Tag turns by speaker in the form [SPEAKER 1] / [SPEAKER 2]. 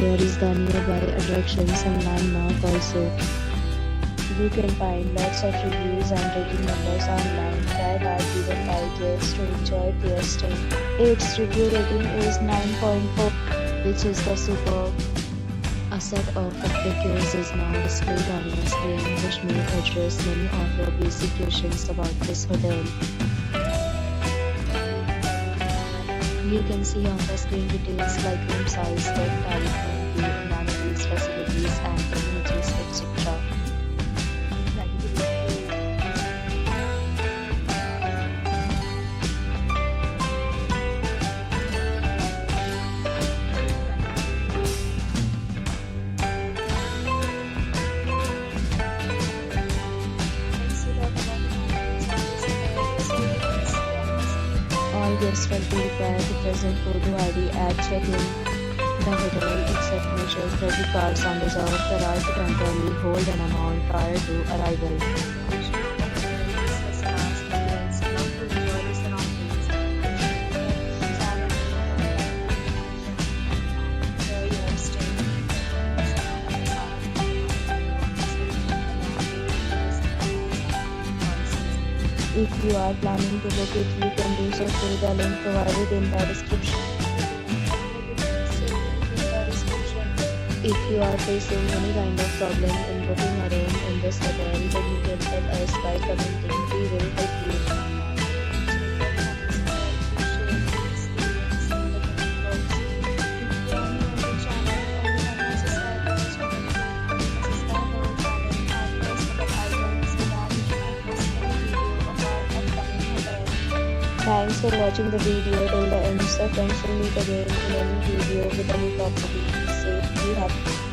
[SPEAKER 1] here is the nearby attractions and landmark also. You can find lots of reviews and rating numbers online that are given by guests to enjoy their stay. Its review rating is 9.4, which is the superb. A set of FAQs is now displayed on your screen, which may address many of your basic questions about this hotel. You can see on the screen details like room size, bed type, room view, amenities, facilities, and amenities, etc. All guests will be required to present photo ID at check-in. The hotel accepts major credit cards and reserves the right to temporarily hold an amount prior to arrival. If you are planning to book it, you can do so through the link provided in the description. If you are facing any kind of problem in booking a room in this hotel, then you can tell us by commenting. We will help you. Thanks for watching the video till the end. So friends, will meet again in a new video with a new property. Be safe, be happy.